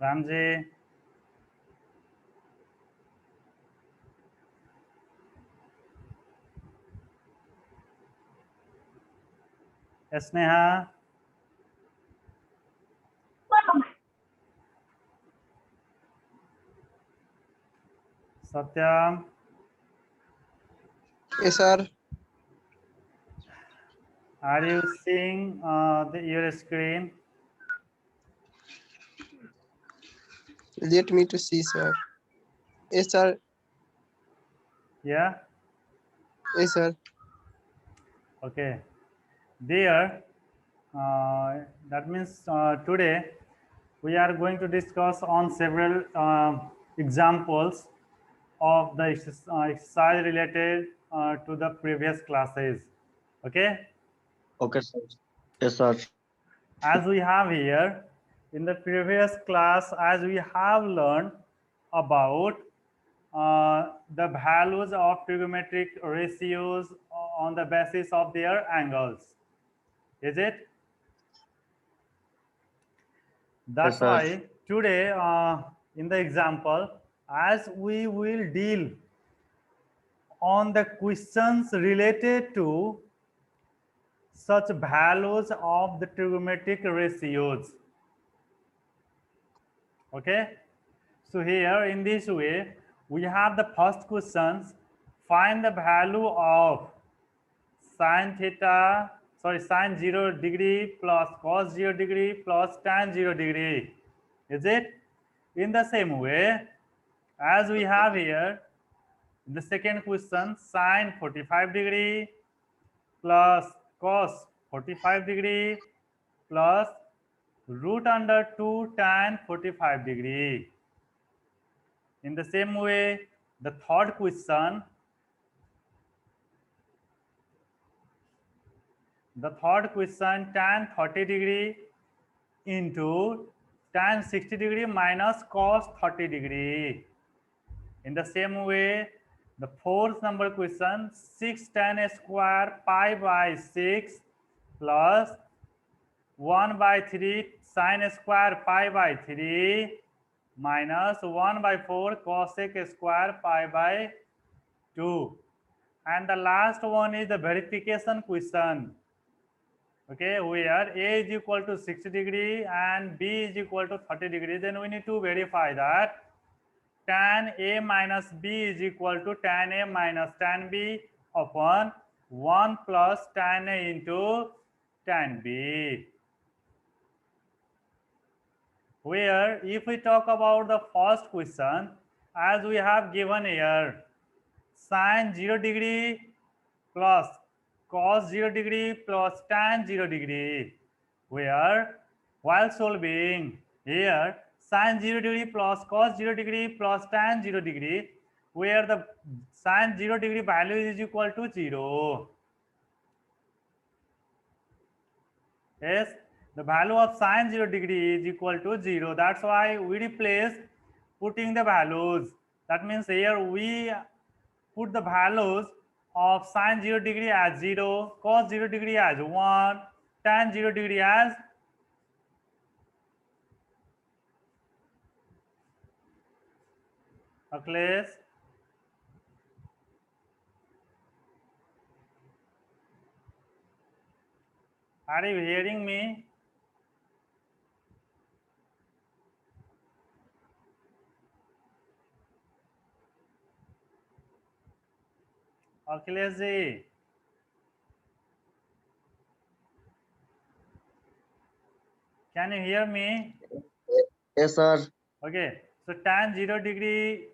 Ramji, Sneha, Satyam. Yes, sir. Are you seeing your screen? Let me to see, sir. Yes, sir. Yeah. Yes, sir. Okay. There. That means today we are going to discuss on several examples of the exercise related to the previous classes. Okay. Okay, sir. Yes, sir. As we have here in the previous class, as we have learned about the values of trigonometric ratios on the basis of their angles. Is it? Yes, That's sir. why today in the example, as we will deal on the questions related to such values of the trigonometric ratios. Okay. So here in this way, we have the first questions. Find the value of sine theta, sorry, sine 0 degree plus cos 0 degree plus tan 0 degree. Is it? In the same way, as we have here, the second question, sine 45 degree plus cos 45 degree plus root under 2 tan 45 degree. In the same way, the third question, tan 30 degree into tan 60 degree minus cos 30 degree. In the same way, the fourth number question, 6 tan square pi by 6 plus 1 by 3 sine square pi by 3 minus 1 by 4 cosec square pi by 2. And the last one is the verification question. Okay, where A is equal to 60 degree and B is equal to 30 degree. Then we need to verify that tan A minus B is equal to tan A minus tan B upon 1 plus tan A into tan B. Where if we talk about the first question, as we have given here, sine 0 degree plus cos 0 degree plus tan 0 degree, where while solving here sine 0 degree plus cos 0 degree plus tan 0 degree, where the sine 0 degree value is equal to 0. Yes, the value of sine 0 degree is equal to 0. That's why we replace putting the values. That means here we put the values of sine 0 degree as 0, cos 0 degree as 1, tan 0 degree as Akhilesh. Are you hearing me? Akhilesh ji, can you hear me? Yes, sir. Okay, so tan 0 degree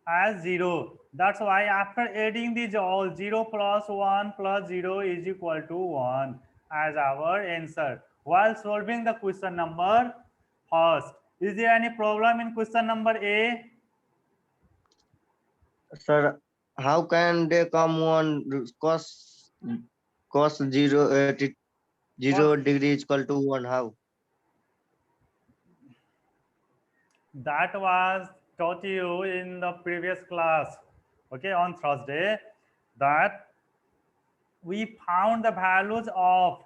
as 0. That's why after adding these all, 0 plus 1 plus 0 is equal to 1 as our answer. While solving the question number first, is there any problem in question number A? Sir, how can they come on cos 0 Cos degree is equal to 1? How? that was taught you in the previous class, okay, on Thursday, that we found the values of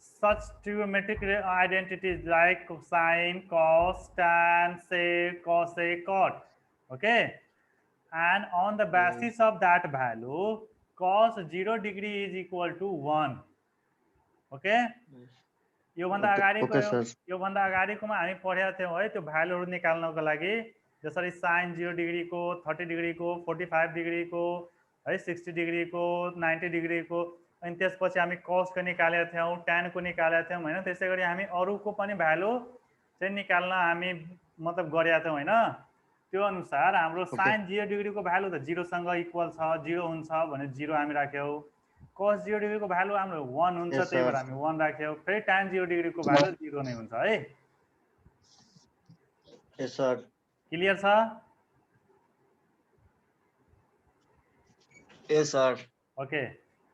such trigonometric identities like sine, cos, tan, sec, cosec, cot. Okay, and on the basis of that value, cos 0 degree is equal to 1. Okay, योभन्दा अगाडिको Okay, sir. योभन्दा अगाडिकोमा हामी पढेका थियौँ है त्यो भ्यालुहरू निकाल्नको लागि, जसरी साइन 0 डिग्रीको, 30 डिग्रीको, 45 डिग्रीको, है 60 डिग्रीको, 90 डिग्रीको, अनि त्यसपछि हामी कसको निकालेका थियौँ, ट्यानको निकालेका थियौँ होइन। त्यसै गरी हामी अरूको पनि भ्यालु चाहिँ निकाल्न हामी मतलब गरेका थियौँ होइन। त्यो अनुसार हाम्रो साइन 0 डिग्रीको भ्यालु त 0 सँग इक्वल छ, 0 हुन्छ भने 0 हामी राख्यौँ। cos 0 डिग्रीको भ्यालु हाम्रो 1 हुन्छ, Yes, त्यही भएर sir. हामी 1 राख्यौँ। फेरि tan 0 डिग्रीको भ्यालु 0 नै हुन्छ है। Yes, sir. क्लियर छ? Yes, sir. Okay,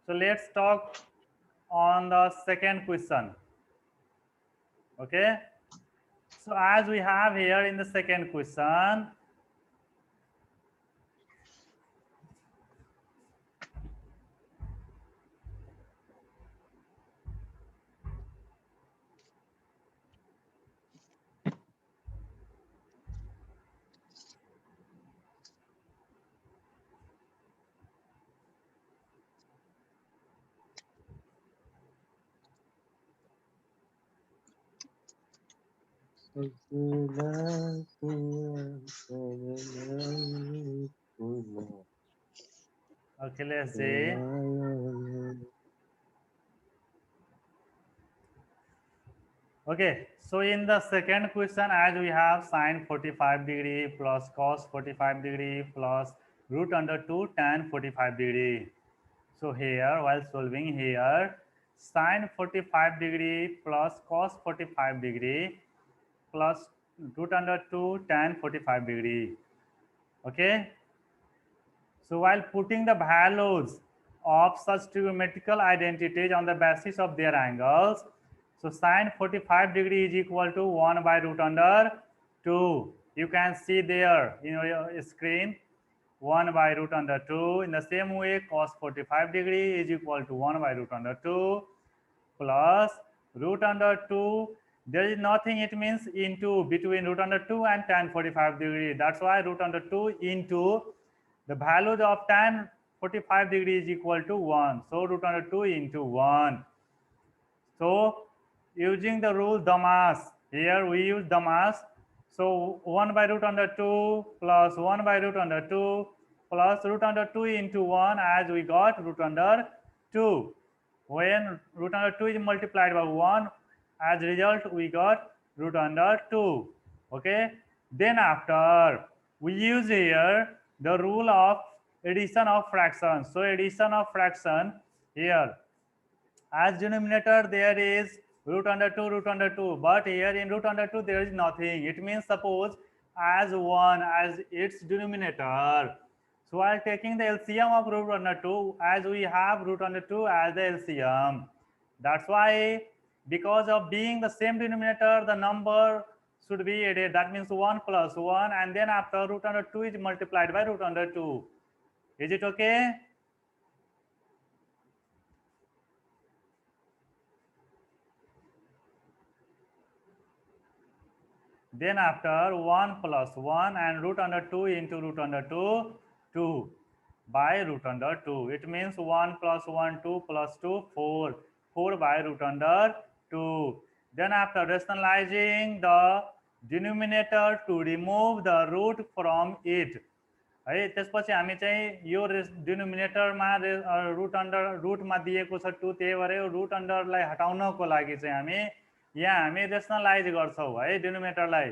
so let's talk on the second question. Okay, so as we have here in the second question, okay, let's see. Okay, so in the second question, as we have sine 45 degree plus cos 45 degree plus root under 2 tan 45 degree. So here, while solving here, sine 45 degree plus cos 45 degree plus root under 2 tan 45 degree. Okay. So while putting the values of such trigonometrical identities on the basis of their angles, so sine 45 degree is equal to 1 by root under 2. You can see there in your screen 1 by root under 2. In the same way, cos 45 degree is equal to 1 by root under 2 plus root under 2. There is nothing, it means into between root under 2 and tan 45 degree. That's why root under 2 into the value of tan 45 degree is equal to 1. So root under 2 into 1. So using the rule Damas, here we use Damas. So 1 by root under 2 plus 1 by root under 2 plus root under 2 into 1, as we got root under 2. When root under 2 is multiplied by 1, as a result we got root under 2. Okay. Then after we use here the rule of addition of fractions. So addition of fraction here, as denominator there is root under 2, but here in root under 2 there is nothing. It means suppose as 1 as its denominator. So while taking the LCM of root under 2, as we have root under 2 as the LCM. That's why, because of being the same denominator, the number should be added. That means 1 plus 1, and then after root under 2 is multiplied by root under 2. Is it okay? Then after 1 plus 1 and root under 2 into root under 2, 2 by root under 2. It means 1 plus 1, 2 plus 2, 4. 4 by root under 2. Then after rationalizing the denominator to remove the root from it, है त्यसपछि हामी चाहिँ यो डिनोमिनेटरमा रुटमा दिएको छ 2, त्यही भएर यो root अन्डरलाई हटाउनको लागि चाहिँ हामी यहाँ हामी रेसनलाइज गर्छौँ है। डिनोमिनेटरलाई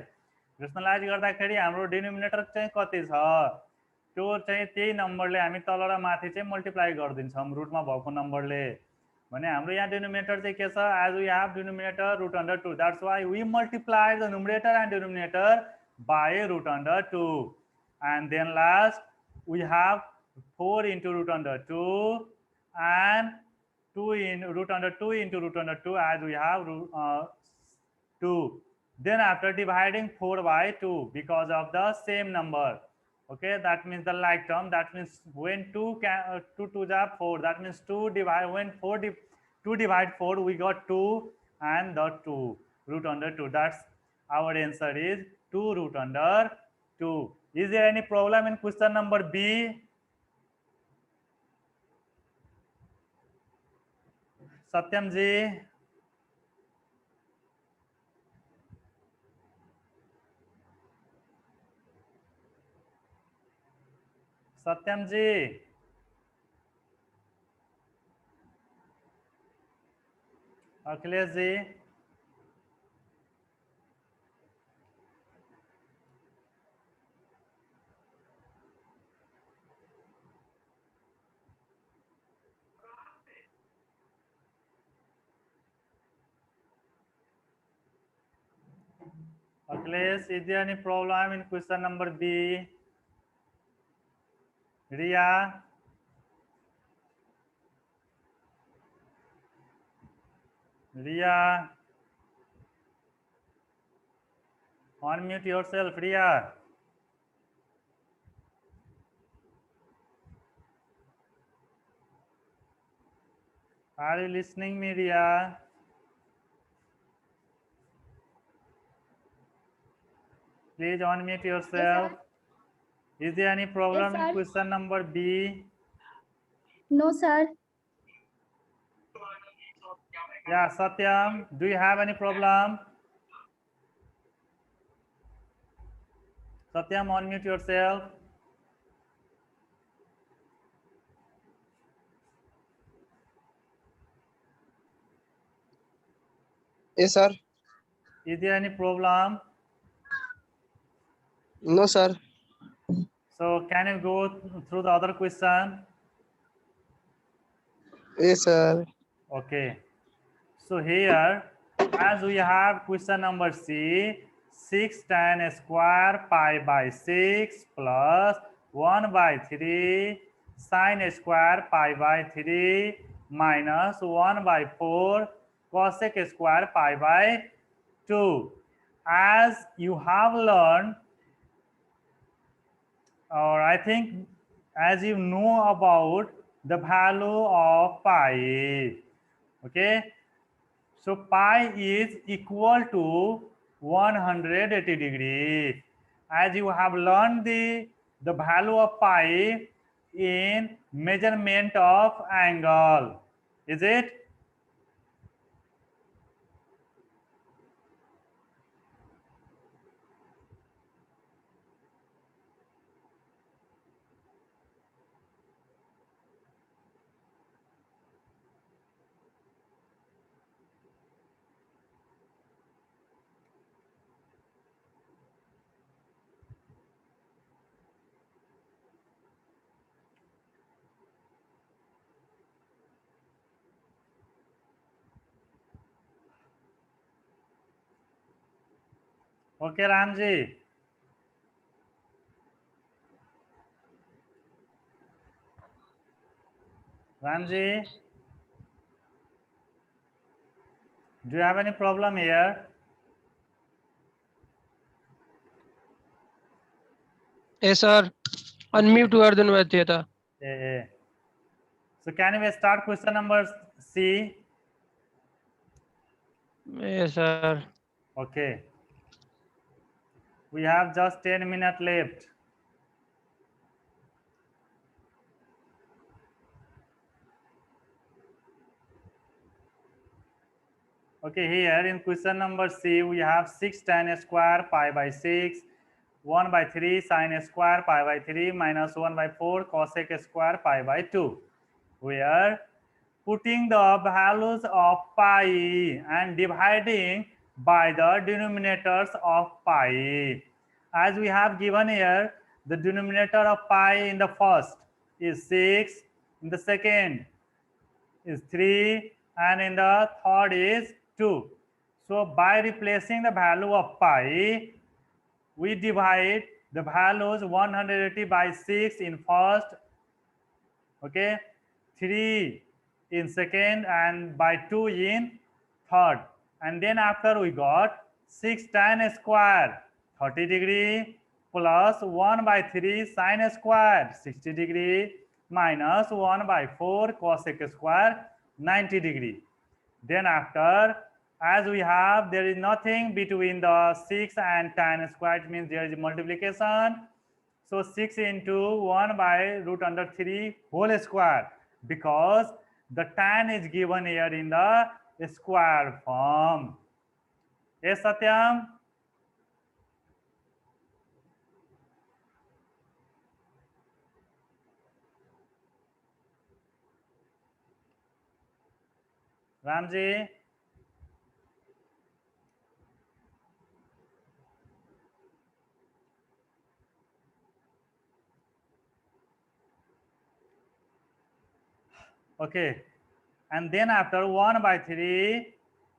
रेसनलाइज गर्दाखेरि हाम्रो डिनोमिनेटर चाहिँ कति छ त्यो चाहिँ त्यही नम्बरले हामी तल र माथि चाहिँ मल्टिप्लाई गरिदिन्छौँ रुटमा भएको नम्बरले। भने हाम्रो यहाँ डिनोमिनेटर चाहिँ के छ, as we have denominator root under 2, that's why we multiply the numerator and denominator by root under 2, and then last we have 4 into root under 2 and 2 in root under 2 into root under 2, as we have 2. Then after dividing 4 by 2 because of the same number, okay, that means the like term, that means when 2 2 2s are 4, that means 2 divide when 4 2 divide 4, we got 2 and the 2 root under 2. That's our answer is 2 root under 2. Is there any problem in question number B? Satyam ji? Satyam ji? Akhilesh ji? Akhilesh, is there any problem in question number B? Ria? Ria? Unmute yourself, Ria. Are you listening me, Ria? Please unmute yourself. Is there any problem in sir. question number B? No, sir. Yeah, Satyam, do you have any problem? Satyam, unmute yourself. Yes, sir. Is there any problem? No, sir. So can you go through the other question? Yes, sir. Okay. So here, as we have question number C, 6 tan square pi by 6 plus 1 by 3 sine square pi by 3 minus 1 by 4 cosec square pi by 2. As you have learned, or I think as you know about the value of pi, okay? So pi is equal to 180 degree. As you have learned the value of pi in measurement of angle, is it? Okay, Ramji. Ramji, do you have any problem here? Yes, sir. Unmute Vardhan Vaidhyata. Yeah. So can we start question number C? Yes, sir. Okay. We have just 10 minutes left. Okay, here in question number C, we have 6 tan square pi by 6, 1 by 3 sine square pi by 3 minus 1 by 4 cosec square pi by 2. We are putting the values of pi and dividing by the denominators of pi. As we have given here, the denominator of pi in the first is 6, in the second is 3, and in the third is 2. So by replacing the value of pi, we divide the values 180 by 6 in first, okay, 3 in second, and by 2 in third. And then after we got 6 tan square 30 degree plus 1 by 3 sine square 60 degree minus 1 by 4 cosec square 90 degree. Then after, as we have, there is nothing between the 6 and tan square, it means there is multiplication. So 6 into 1 by root under 3 whole square, because the tan is given here in the square form. Yes, Satyam? Ramji? Okay. And then after 1 by 3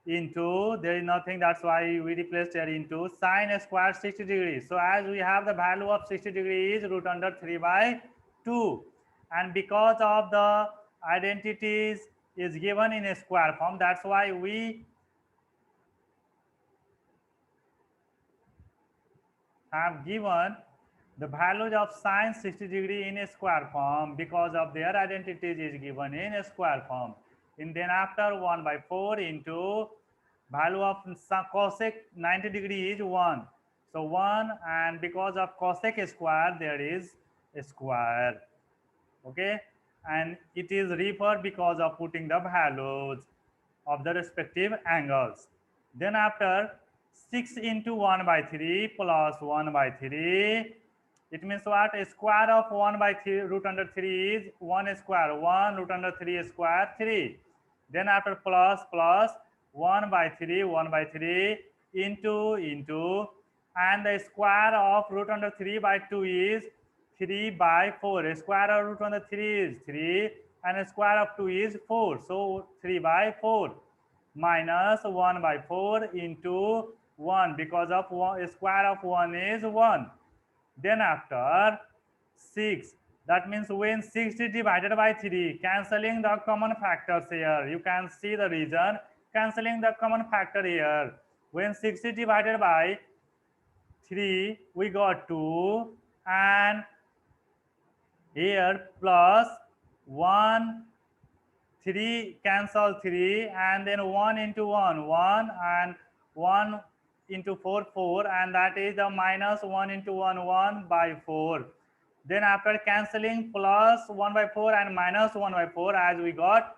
into, there is nothing, that's why we replaced there into sine square 60 degrees. So as we have the value of 60 degrees root under 3 by 2. And because of the identities is given in a square form, that's why we have given the values of sine 60 degree in a square form, because of their identities is given in a square form. And then after 1 by 4 into value of cosec 90 degree is 1. So 1, and because of cosec square there is a square. Okay, and it is referred because of putting the values of the respective angles. Then after 6 into 1 by 3 plus 1 by 3, it means what? A square of 1 by 3 root under 3 is 1 square, 1 root under 3 square 3. Then after plus 1 by 3 into, and the square of root under 3 by 2 is 3 by 4. A square of root under 3 is 3 and a square of 2 is 4. So 3 by 4 minus 1 by 4 into 1, because of a square of 1 is 1. Then after 6, that means when 60 divided by 3, cancelling the common factors here, you can see the reason, cancelling the common factor here. When 60 divided by 3, we got 2, and here plus 1, 3 cancel 3, and then 1 into 1, 1, and 1 into 4, 4, and that is the minus 1 into 1, 1 by 4. Then after cancelling plus 1 by 4 and minus 1 by 4, as we got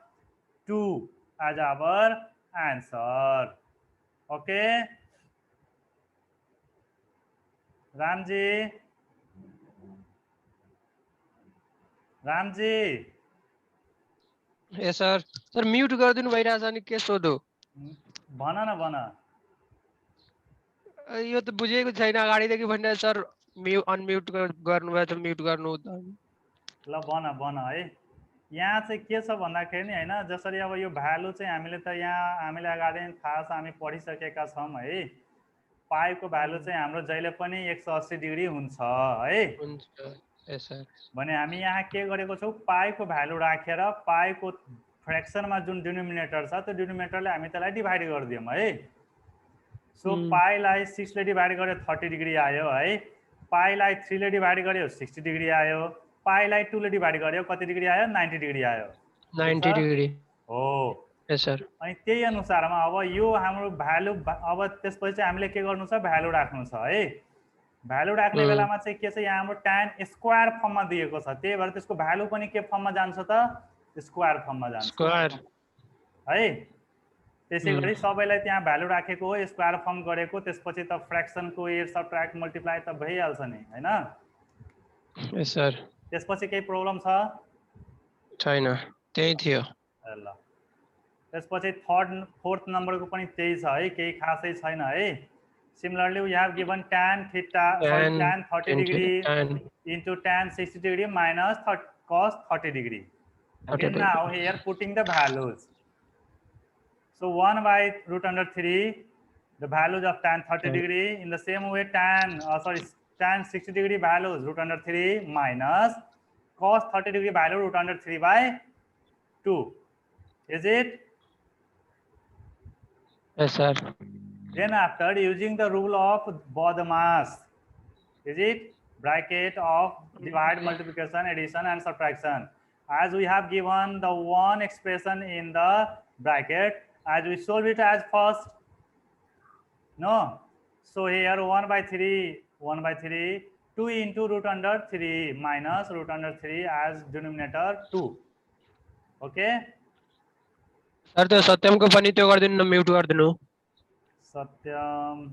2 as our answer. Okay, Ramji? Ramji? Yes, sir. Sir, mute गरिदिनु भइरहेछ अनि के सोधो? भन न भन। यो त बुझेको छैन अगाडिदेखि भनिरहेछ सर, अनम्युट गर्नुभयो त म्युट गर्नु। ल भन भन है। यहाँ चाहिँ के छ भन्दाखेरि नि हैन, जसरी अब यो भ्यालु चाहिँ हामीले त यहाँ हामीले अगाडि थाहा छ, हामी पढिसकेका छौँ है। पाइको भ्यालु चाहिँ हाम्रो जहिले पनि 180 डिग्री हुन्छ है। Yes sir. भने हामी यहाँ के गरेको छौँ, पाइको भ्यालु राखेर पाइको फ्र्याक्सनमा जुन डिनोमिनेटर छ त्यो डिनोमिनेटरले हामी त्यसलाई डिभाइड गरिदियौँ है। सो पाइलाई 6 ले डिभाइड गर्यो 30 डिग्री आयो है, पाइलाई 3 ले डिभाइड गर्यो 60 डिग्री आयो, पाइलाई 2 ले डिभाइड गर्यो कति डिग्री आयो, 90 डिग्री आयो। 90 डिग्री हो। Yes sir. अनि त्यही अनुसारमा अब यो हाम्रो भ्यालु, अब त्यसपछि चाहिँ हामीले के गर्नु छ, भ्यालु राख्नु छ है। भ्यालु राख्ने बेलामा चाहिँ के छ, यहाँ हाम्रो tan स्क्वायर फर्ममा दिएको छ, त्यही भएर त्यसको भ्यालु पनि के फर्ममा जान्छ त, स्क्वायर फर्ममा जान्छ स्क्वायर है। त्यसै गरी सबैलाई त्यहाँ भ्यालु राखेको हो, स्क्वायर फर्म गरेको, त्यसपछि त फ्र्याक्सनको एड सब्ट्र्याक्ट मल्टिप्लाई त भइहाल्छ नि हैन। Yes sir. त्यसपछि केही प्रब्लम छ छैन, त्यही थियो। ल त्यसपछि फोर्थ नम्बरको पनि त्यही छ है, केही खासै छैन है। Similarly, we have given tan 30 degree into tan 60 degree minus cos 30 degree. Okay, now here putting the values. So 1 by root under 3, the values of tan 30 degree. In the same way, tan 60 degree values root under 3 minus cos 30 degree value root under 3 by 2. Is it? Yes, sir. Then after using the rule of Bodmas, is it? Bracket of divide, multiplication, addition and subtraction. As we have given the one expression in the bracket, as we solve it as first? No. So here 1 by 3, 1 by 3, 2 into root under 3 minus root under 3 as denominator 2. Okay. Sir त्यो सत्यमको पनि त्यो गरिदिनु न, mute गरिदिनु. Satyam.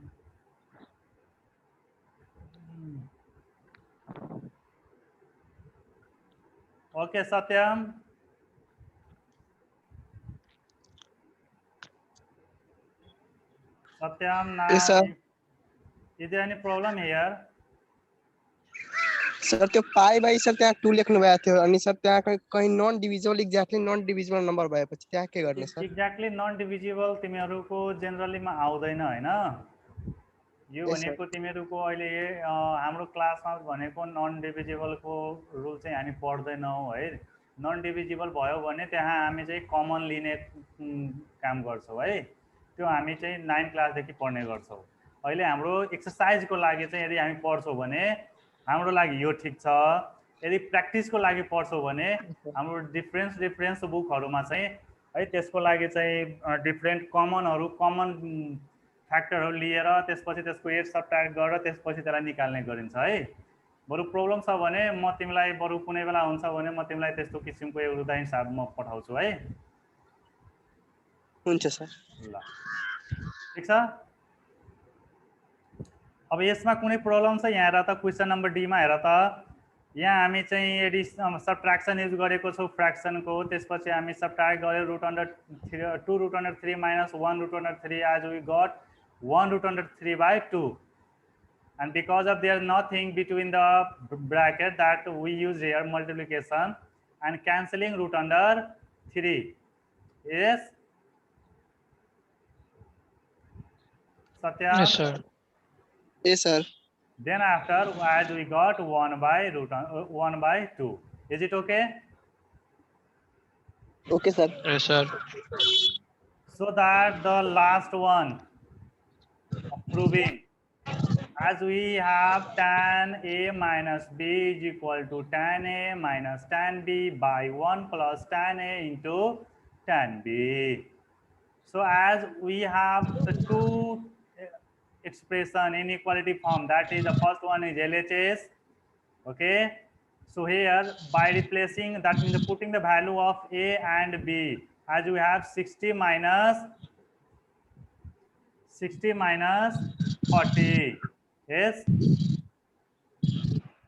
Okay, Satyam. Satyam, now Yes, sir. is there any problem here? Sir त्यो pi by sir त्यहाँ 2 लेख्नु भएको थियो अनि सर त्यहाँ कहीं non divisible exactly non divisible number भएपछि त्यहाँ के गर्ने सर? एक्ज्याक्टली नन डिभिजिबल तिमीहरूको जेनरलीमा आउँदैन हैन? यो Yes, sir. भनेको तिमीहरूको अहिले हाम्रो क्लासमा भनेको नन डिभिजिबलको रुल चाहिँ हामी पढ्दैनौँ है. नन डिभिजिबल भयो भने त्यहाँ हामी चाहिँ कमन लिने काम गर्छौँ है. त्यो हामी चाहिँ 9 क्लासदेखि पढ्ने गर्छौँ. अहिले हाम्रो एक्सर्साइजको लागि चाहिँ यदि हामी पढ्छौँ भने हाम्रो लागि यो ठिक छ. यदि प्र्याक्टिसको लागि पढ्छौँ भने हाम्रो डिफरेन्स बुकहरूमा चाहिँ है त्यसको लागि चाहिँ डिफरेन्ट कमनहरू कमन फ्याक्टरहरू लिएर त्यसपछि त्यसको एड सबट्र्याक्ट गरेर त्यसपछि त्यसलाई निकाल्ने गरिन्छ है. बरु प्रब्लम छ भने म तिमीलाई बरु कुनै बेला हुन्छ भने म तिमीलाई त्यस्तो किसिमको एउटा उदाहरण हिसाब म पठाउँछु है. हुन्छ सर. ल ठीक छ. अब यसमा कुनै प्रब्लम छ यहाँ हेर त क्वेसन नम्बर डी मा हेर त. यहाँ हामी चाहिँ एडिसन सबट्र्याक्सन युज गरेको छौँ फ्र्याक्सनको. त्यसपछि हामी सबट्र्याक्ट गऱ्यो root under 2 root under 3 minus 1 root under 3 as we got 1 root under 3 by 2, and because of there nothing between the bracket that we use here multiplication and cancelling root under 3. Yes, Satya. Yes, sir. Yes, sir. Then after as we got 1 by 2. Is it okay? Okay, sir. Yes, sir. So that the last one proving, as we have tan a minus b is equal to tan a minus tan b by 1 plus tan a into tan b. So as we have the two expression in equality form, that is the first one is LHS. Okay. So here by replacing, that means putting the value of a and b, as we have 60 minus 40. Yes,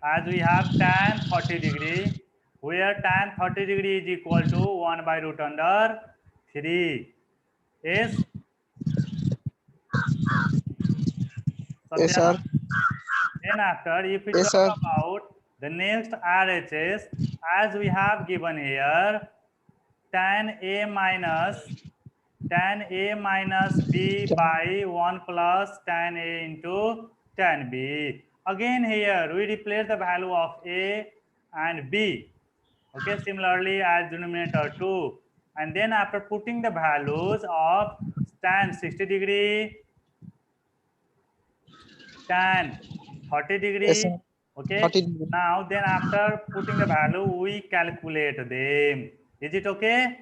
as we have tan 30 degree, where tan 30 degree is equal to 1 by root under 3. Yes, Yes, sir. then after if we Yes, talk sir. about the next RHS, as we have given here, tan a minus b by 1 plus tan a into tan b. Again here we replace the value of a and b. Okay, similarly as denominator 2, and then after putting the values of tan 60 degree, tan 30 degree. Yes, sir. Okay, 30 degree. now then after putting the value we calculate them. Is it okay?